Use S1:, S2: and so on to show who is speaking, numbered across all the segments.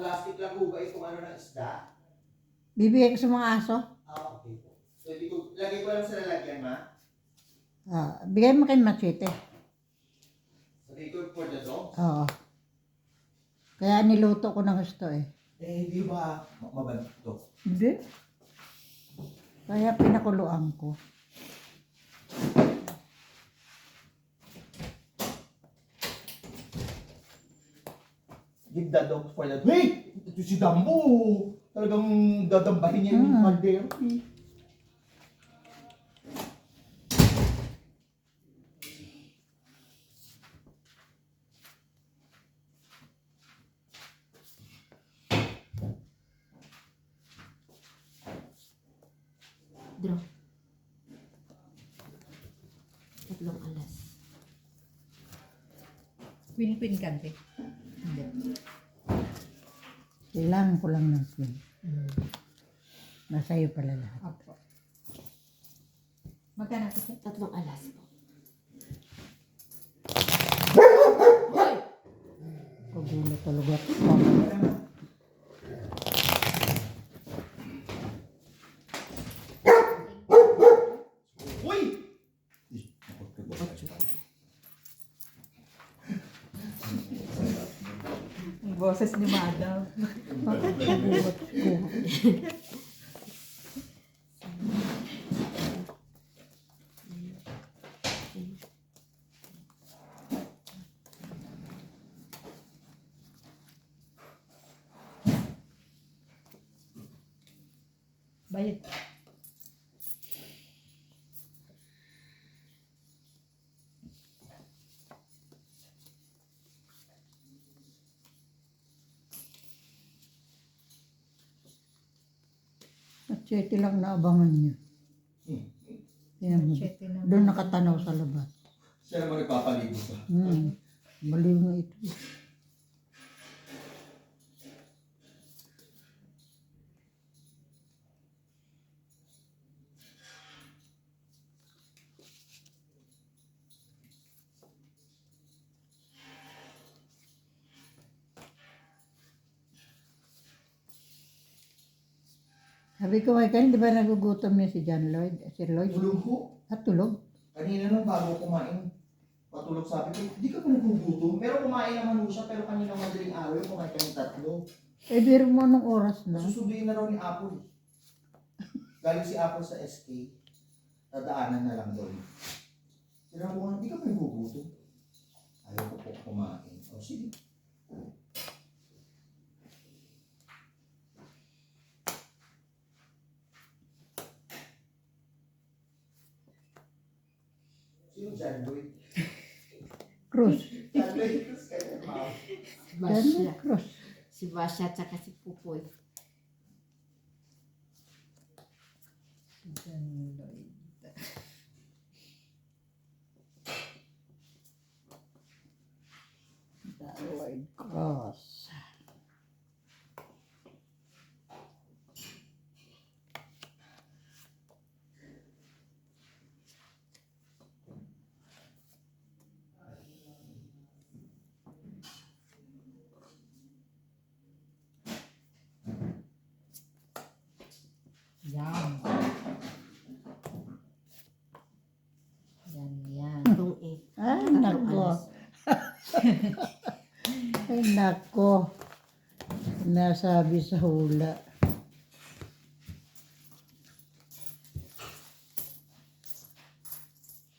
S1: plastic lang ho ba itong ano ng isda?
S2: Bibigay ko sa mga aso.
S1: Okay po. So, lagay ko lang sa lalagyan, ma.
S2: Bigay mo kay Machete.
S1: Lagay ko for the dogs?
S2: Oo. Kaya niluto ko ng gusto eh.
S1: Hindi ba mabanto?
S2: Hindi. Kaya pinakuluan ko.
S1: Give the dog for the... Hey! Ito si Dambo! Talagang dadambahin niya yung kaldero.
S3: Draw. 3 alas.
S4: Queen kante. Hindi.
S2: Kailangan ko lang ng queen. Nasa iyo pala lahat.
S4: Opo. Magkano po siya?
S3: 3 alas po.
S2: Kagulo talaga.
S1: Uy!
S4: Ang boses ni Madam.
S2: Bakit nagulat ko?
S4: Bayad.
S2: Machete lang naabangan niya. Tingnan mo.
S4: Machete lang.
S2: Doon nakatanaw sa labas.
S1: Siya naman nagpapaligo pa.
S2: Baliw nga ito. Sabi ko kay Ken, di ba nagugutom niya si John Lloyd? Si Lloyd?
S1: Tulog ko.
S2: At tulog?
S1: Kanina nung bago kumain, patulog sabi ko, di ka pa nagugutom. Pero kumain naman ho siya, pero kanina madaling araw yung kumain kami 3.
S2: Eh, biro mo anong oras na?
S1: Susunduin na raw ni Apple. Galing si Apple sa SK. Dadaanan na lang doon. Tinanong ko nga, di ka pa nagugutom. Ayaw ko po kumain. O sige. Sino John Lloyd?
S2: Cruz.
S1: John Lloyd Cruz kaya, ma'am.
S3: Si Basya.
S2: Cruz.
S3: Si Basya tsaka si Pupoy.
S4: John Lloyd.
S2: Lloyd Cruz.
S4: Yan. Yan.
S3: Itong
S2: Ay,
S3: 3
S2: nako.
S3: alas.
S2: Ay, nako. Nasabi sa hula.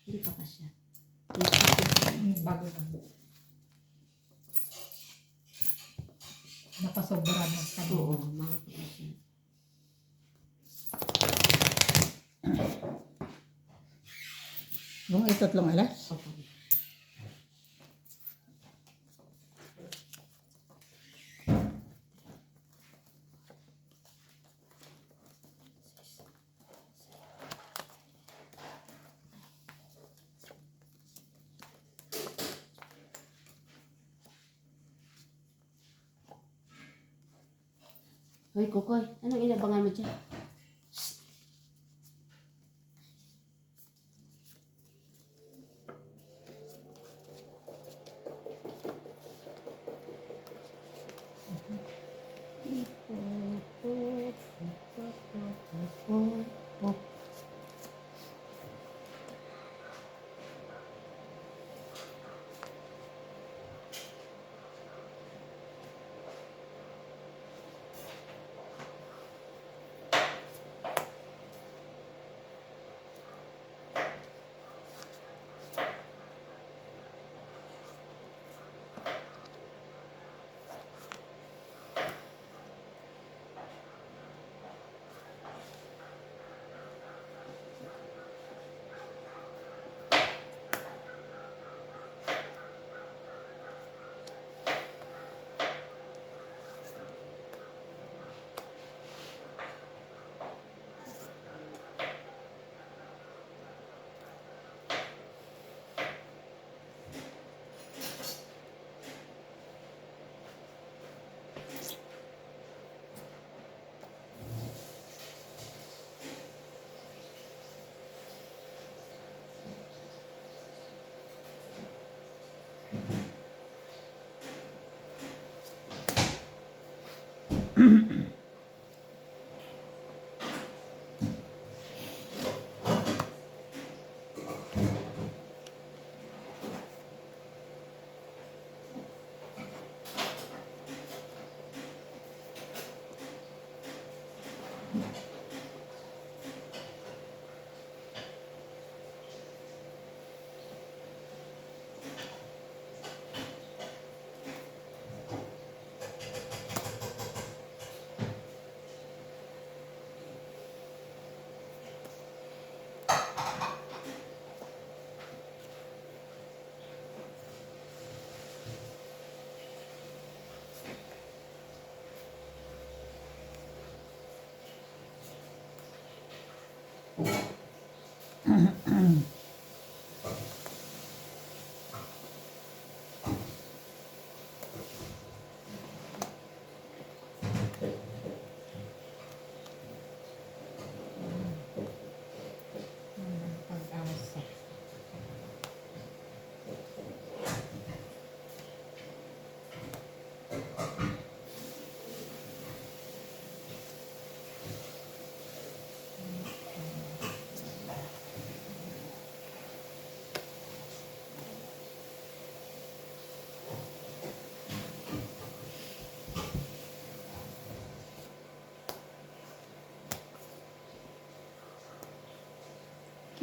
S3: Hindi pa siya.
S4: Bago lang. Napasobra na kanina.
S3: Oo, mga pa siya.
S2: Yung 3 alas?
S3: Opo. Hoy, Kokoy, anong inabangan mo dyan?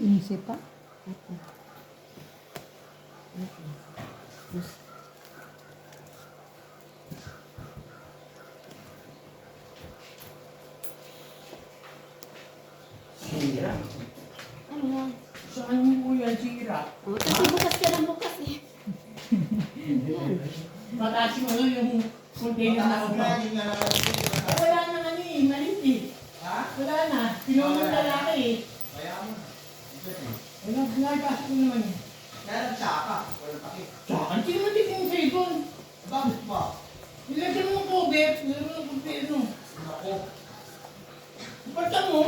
S2: Insi pa.
S3: Ito. Ito. Tapos,
S5: Sira.
S3: ano yan?
S5: Saan mo yan sira?
S3: Oh, kasi bukas ka ng bukas eh. Yan.
S5: Mataas mo yung container na ako.
S1: Yung nga naman.
S5: Wala na nga ni, maliit eh.
S1: Ha?
S5: Wala na. Pinunong lalaki eh.
S1: Kaya mo.
S5: Wala, pinagpasok ko naman eh.
S1: Kaya nagsaka. Walang takip.
S5: Tsaka, sino man din yung cellphone?
S1: Bakit ba?
S5: Nilagyan mo ng cover, nilagyan mo ng kumpino.
S1: Ako.
S5: Pagka mo,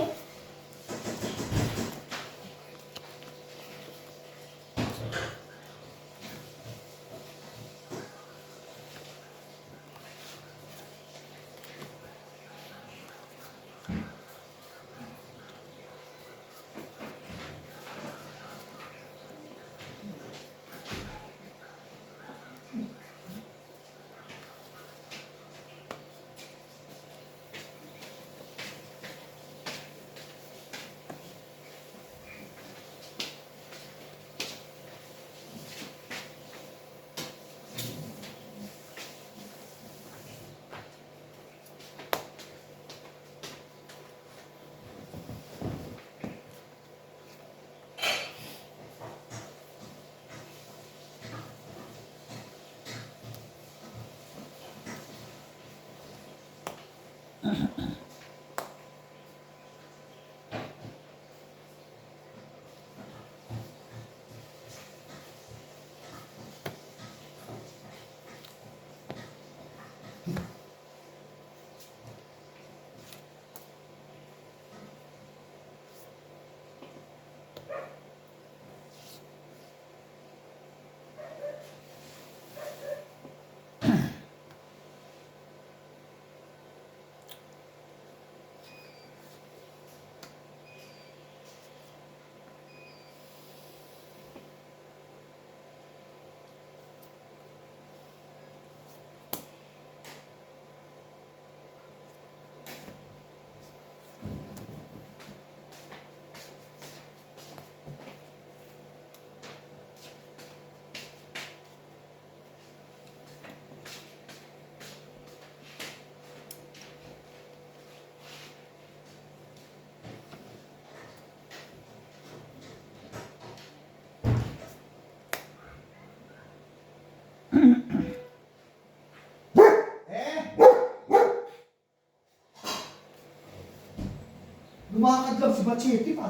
S1: Lumakad lang si Machete pa.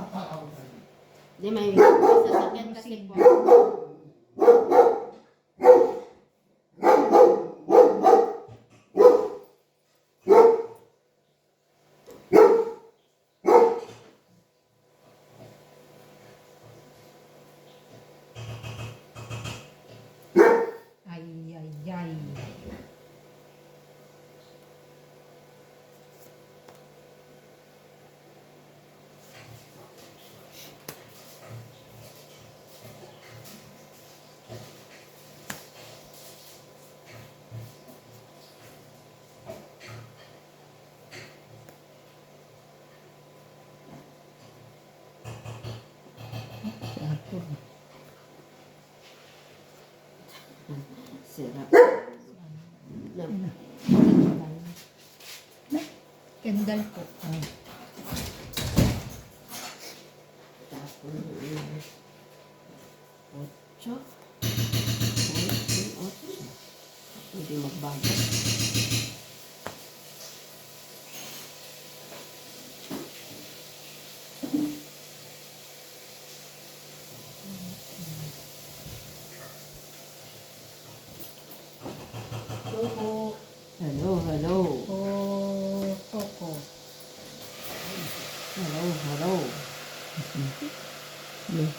S3: Di may sasakyan kasi po.
S4: Ay, ay, ay.
S2: Si Apo.
S3: Sira.
S4: Kendall po.
S2: Ah,
S3: Tapos, 8. 8. Hindi magbago. Hello, hello.
S4: Oh, Coco.
S3: Hello, hello.
S2: yes.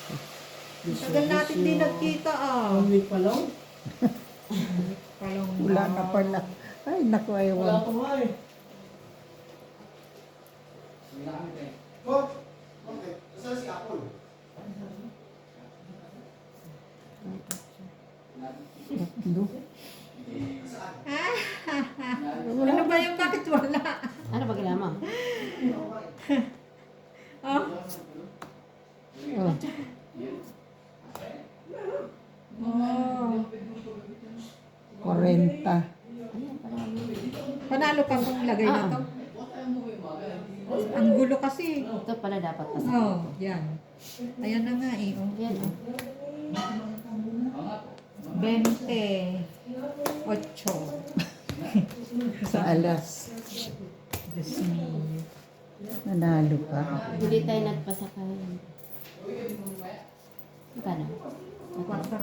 S4: Tagal natin din nagkita ah.
S5: Ang week pa lang.
S4: Palong
S2: Wala na pala. Ay, naku,
S5: Wala
S2: ayaw.
S5: pa nga eh.
S1: Coach! Okay. Saan si Apple?
S2: Do.
S1: Saan?
S4: Ano ba yung bakit wala?
S3: Ano ba kailangan mo?
S4: Oh,
S2: Oh,
S4: Oh.
S2: 40.
S3: Ayan, parang
S4: Panalo ka kung lagay na to. Ang gulo kasi.
S3: ito pala dapat pasok.
S4: Oh, yan. Ayan na nga eh. Oh.
S3: Ayan, oh.
S4: 28.
S2: Sa alas.
S4: Diyos niyo.
S2: Nanalo ka.
S3: Hindi tayo nagpasakay. Magkano?
S4: 4.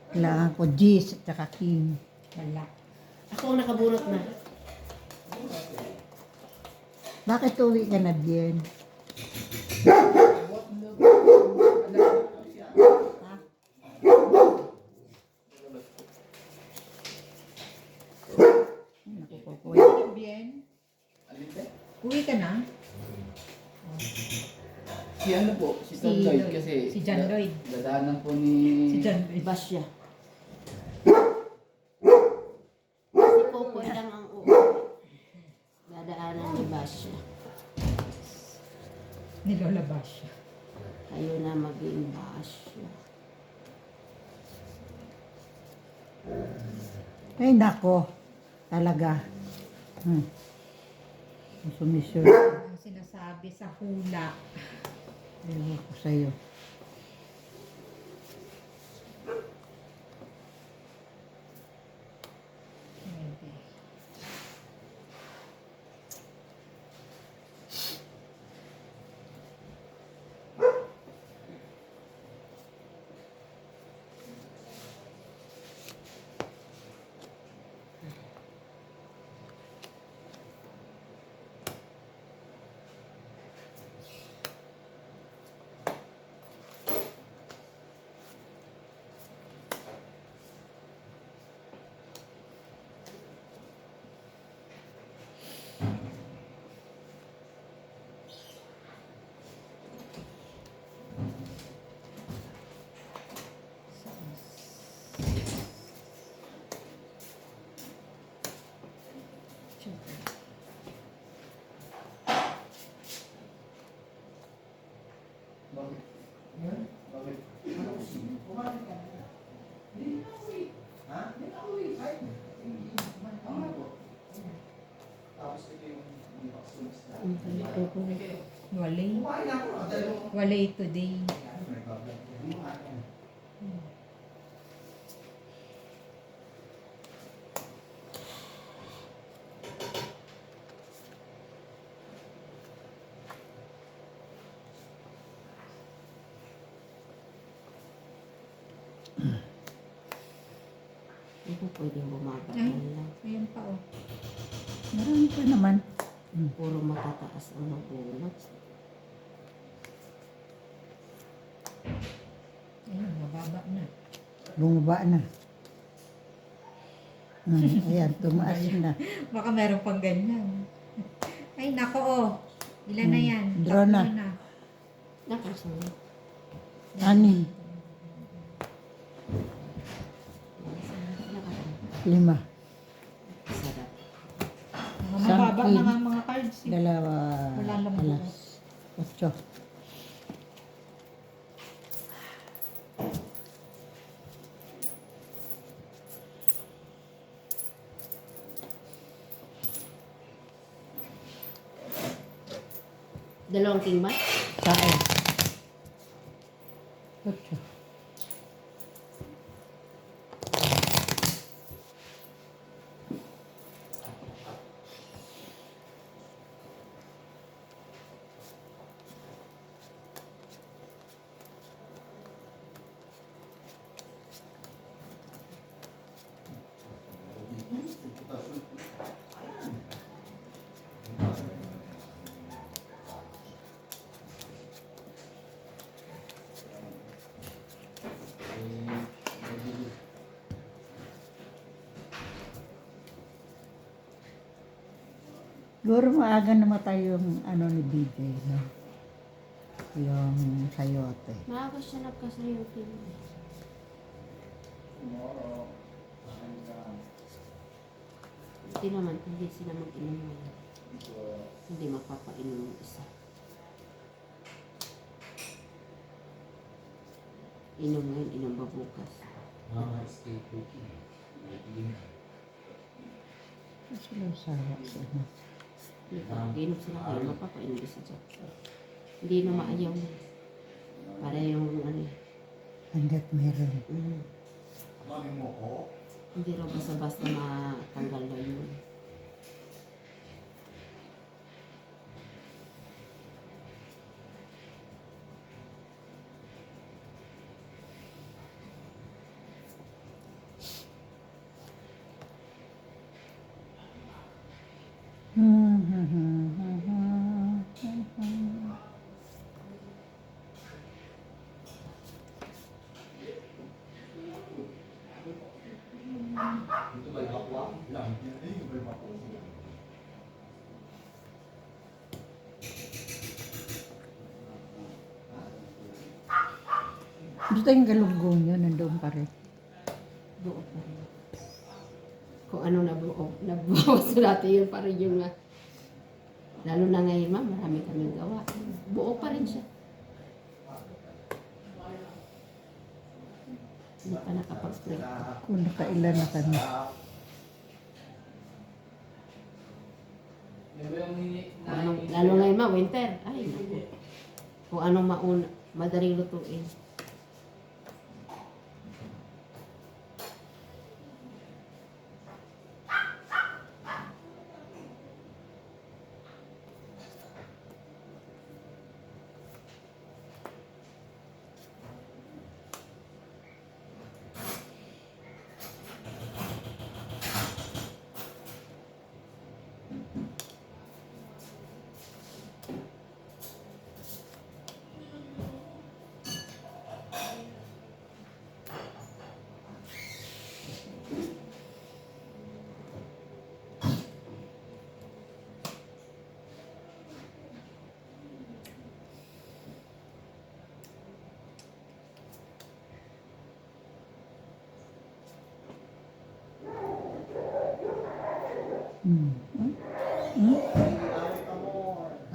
S2: Kailangan ko G's at saka King.
S4: Wala.
S3: Ako ang nakabunot na.
S2: Bakit uwi ka na, Bien? Naku po po.
S4: Bien.
S5: Alin ba?
S4: Uwi ka na?
S5: Si ano po, si
S4: Si
S5: Tom Lloyd
S4: Lloyd.
S5: kasi.
S4: Si John Lloyd.
S5: Dadaanan po ni...
S4: Si John Lloyd.
S3: Basya. Si Popoy lang ang uuwi. Dadaanan ni Basya.
S4: Nilolabas siya.
S3: Kayo na maging Basya.
S2: Ay, nako. Talaga. Sumisure.
S4: Ang sinasabi sa hula.
S2: Ewan ko sa'yo.
S5: Bakit? Yan? Bakit? Ano ko si? Kumain ka na. Hindi na ako eh. Ha? Hindi na ako eh. Ay, tama po. Tapos ito yung vaccines na.
S4: Walay.
S5: Kumain na ako. Dalawang.
S4: Walay today.
S3: Hindi po pwedeng bumaba
S4: Ay.
S3: lang.
S4: Ayan pa oh.
S2: Marami pa naman.
S3: Puro matataas ang nabunot.
S4: Ayun, mababa na.
S2: Bumaba na. Ayan, tumaas na.
S4: Baka meron pang ganyan. Ay, nako oh. Ilan na yan?
S2: Draw na.
S4: Tatlo
S3: Nakasama.
S2: Anin,
S3: Nakasama.
S2: 5,
S3: Sarap.
S4: Mga mababa na
S2: Something.
S4: nga ang mga cards. Eh.
S2: 2,
S4: Wala lang
S2: alas, 8.
S3: Dalawang king ba?
S2: Saan? 8. Siguro maaga namatay yung ano ni BJ, no? Yung sayote.
S3: Maaga siya nagkasayote. Buti naman, hindi sila mag-inom ngayon. Hindi magpapainom yung isa. Inom ngayon, inom ba bukas?
S5: Mga stay cooking.
S2: Sila sawa sila.
S3: Inom sila ngayon, magpapainom isa dyan. Hindi na maayaw na. Para yung ano eh.
S2: Hanggat meron.
S5: Mami mo ko?
S3: Hindi raw basta-basta matanggal na yun.
S5: Ito ba bakwa? Lang. Ito ba bakwa?
S2: Gusto yung galunggong nyo, nandoon pa rin.
S3: Buo pa rin. Kung ano nabuo sa dati yun pa rin yung lalo na ngayon marami kaming gawa. Buo pa rin siya. Hindi pa nakapag-pray.
S2: Kung nakailan na kami.
S3: Lalo ngayon winter. Ay, naku. Kung anong madaling lutuin.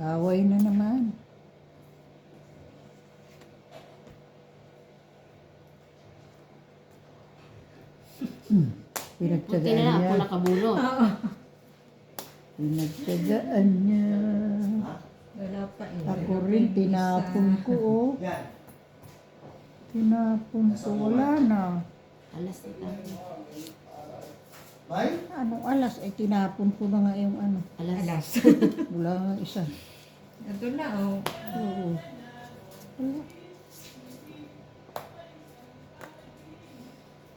S2: Away na naman.
S3: Buti na
S2: Pinagtsagaan
S3: lang ako
S2: niya.
S3: nakabulot.
S2: Pinagtsagaan niya.
S4: Wala pa eh.
S2: Ako rin, tinapon ko, oh.
S1: Yan.
S2: Tinapon ko, wala na.
S3: Alas na tayo.
S1: May?
S2: Anong alas? Ay, tinapon ko na nga yung ano.
S3: Alas.
S4: Alas.
S2: Wala nga isa.
S4: Ito na oh.
S2: Oo. Wala.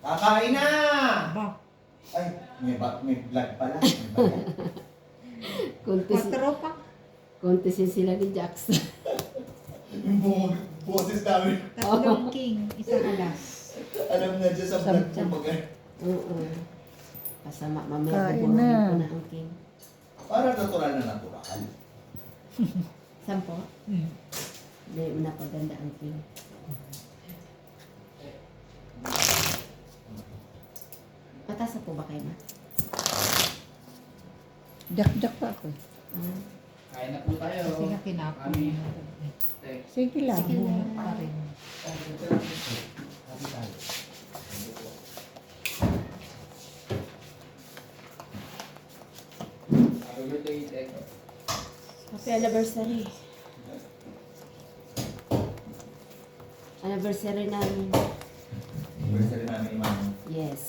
S1: Kakain na!
S4: Ba.
S1: Ay, may vlog pala. May vlog.
S4: Kwatro pa.
S3: Kontesin sila ni Jax.
S1: Yung boses namin.
S4: Tatlong king. Isang alas.
S1: Alam na dyan sa vlog ko pag
S3: Oo. Kasama mamaya
S2: Kain
S3: bubuhayin
S2: na.
S3: ko na ang king.
S1: para natural na natural.
S3: Sampo? Hindi, napaganda ang king. Patasa po ba kayo na?
S2: Jak-jak pa ako.
S3: Ah.
S5: Kain na po tayo.
S4: Kasi nga kinapon
S5: Mami.
S4: mo.
S2: Sige lang.
S4: Bunot pa rin.
S5: Kain tayo. Happy birthday, Tek.
S3: Happy anniversary. Anniversary namin.
S1: Anniversary namin ni Mami.
S3: Yes.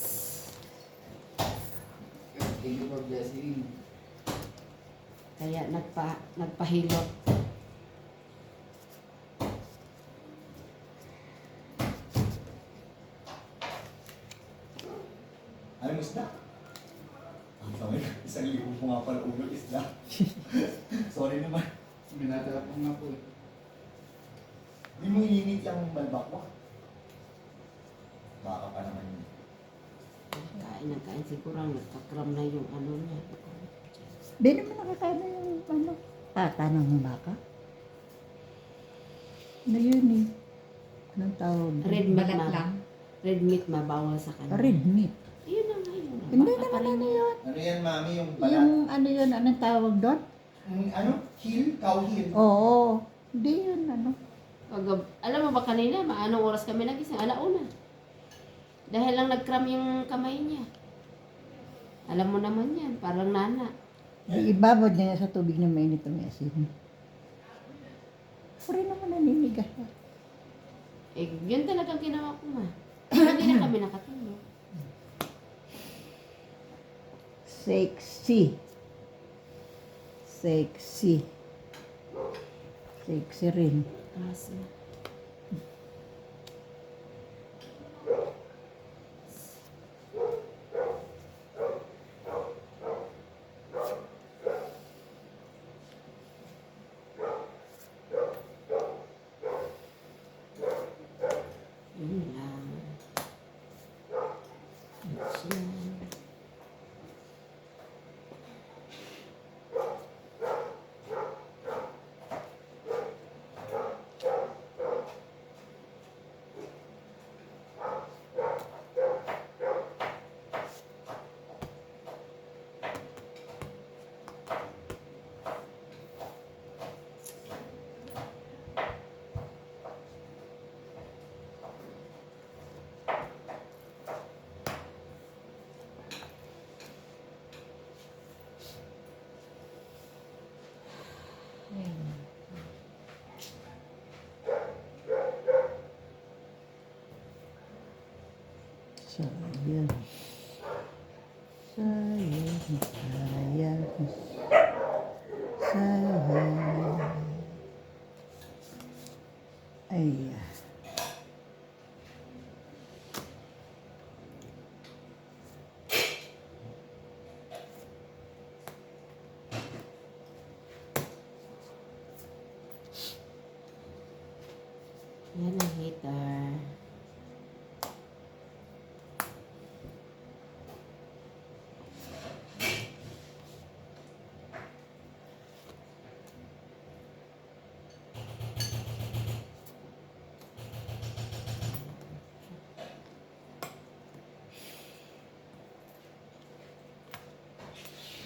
S5: Thank you for blessing.
S3: Kaya nagpahilot.
S1: Ano yung isda? Ang sabi, 1,000 po nga pala ulo isda. Sorry naman.
S5: Binata po nga po.
S1: Hindi mo iinit yung balbakwa. Baka pa naman yun.
S3: Kain ng kain. Siguro nagkakram na yung ano niya.
S2: Di naman nakakain na yung ano. Pata ng baka. Ano yun eh? Anong tawag?
S3: Red meat
S4: Balat
S3: na.
S4: lang.
S3: Red meat mabawal sa kanya.
S2: Red meat.
S3: Yun na nga yun.
S2: Hindi
S3: Baka
S2: naman
S3: rin
S2: ano yun.
S1: Ano yan, mami, yung balat?
S2: Yung ano yun, anong tawag doon?
S1: Ano? Heel? Cow heel?
S2: Oo. Hindi yun, ano.
S3: Alam mo ba kanina, anong oras kami nagising? Alauna. Dahil lang nag-cram yung kamay niya. Alam mo naman yan, parang nana.
S2: Ibabad niya sa tubig na mainit ang asin. Puri naman naninigas na.
S3: Eh, yun talagang ginawa ko ma. Hindi na kami nakatulog.
S2: Sexy. Sexy. Sexy rin.
S3: Taas na. Yun lang. Ayos yan.
S2: Sayang. Sayang. Sayang. Sayang. Ay.
S3: Yan ang heater.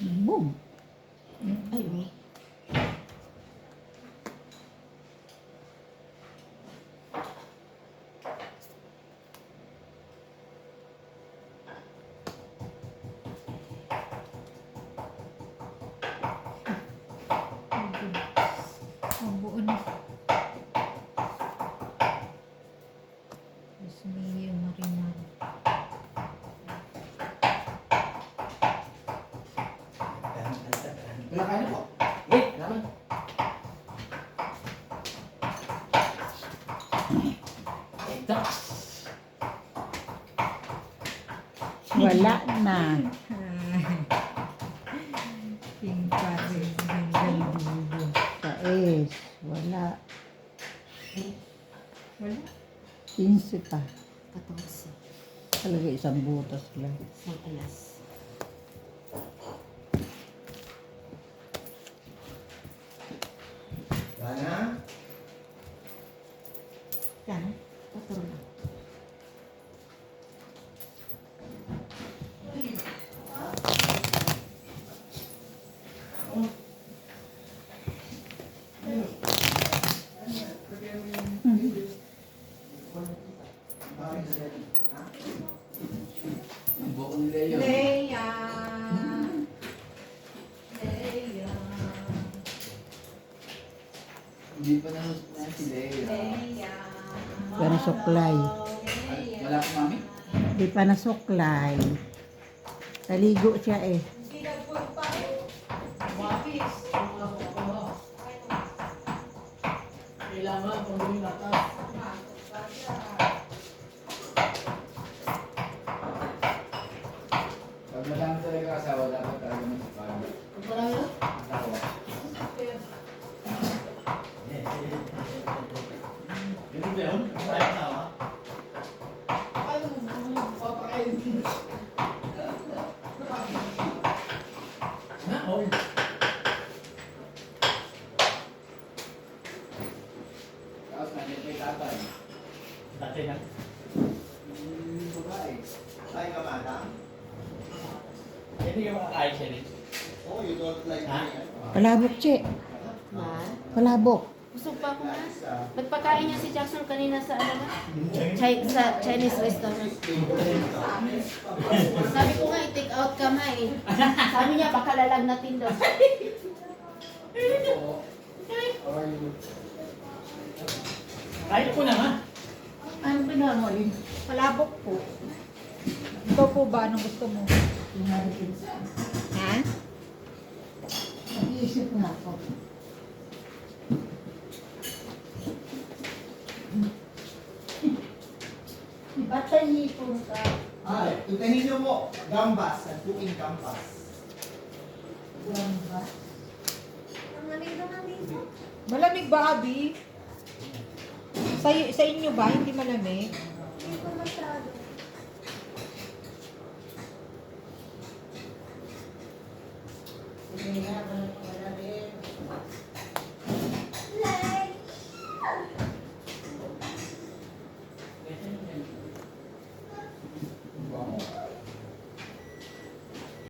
S2: Boom.
S3: Ay, oh.
S4: Ang buo na. Diyos mio, marinara.
S5: Wala kayo po. Eh, naman. Ito.
S2: Wala na.
S4: King Paris, hanggang dulo.
S2: Taes. Wala.
S4: Wala.
S2: 15 pa.
S3: 14.
S2: Talaga isang butas lang.
S3: Isang alas.
S1: Sana?
S3: Yan. 4 lang.
S1: Bakit sa dali? Ha?
S5: Buo nila yun.
S4: Leia! Leia!
S5: Hindi pa na si Leia.
S4: Leia!
S2: Di pa nasuklay.
S5: Wala pa mami?
S2: Di pa nasuklay. Taligo siya eh.
S5: Kailangan kung gawin natin. Pag madami talaga asawa, dapat talaga masipag. Asawa.
S1: Hindi ba yun? Tayo na, ha?
S5: Tapos nandiyan kay tatay.
S1: Dati na.
S5: Babae.
S1: Tayo ka, madam?
S5: Hindi yung kakain siya rin.
S1: Oh, you don't like
S5: Ha?
S2: Palabok, Che.
S3: Ma,
S2: Palabok.
S3: busog pa ako na. Nagpakain niya si Jackson kanina sa ano na? Sa Chinese restaurant. Sabi ko nga, i-take out ka ma eh. Sabi niya, baka lalagnatin daw.
S5: Kain ko na nga.
S2: Ano pinamali?
S4: Palabok po. Ikaw po ba? Anong gusto mo? Ha?
S2: Nag-iisip na ako. Ba't tayo hipon ka?
S1: Ay, tutahin niyo mo. Gambas. Nagpuking gambas.
S2: Gamba.
S4: Malamig ba, Abi? Sa inyo ba? Hindi malamig?
S6: Hindi ko masyado.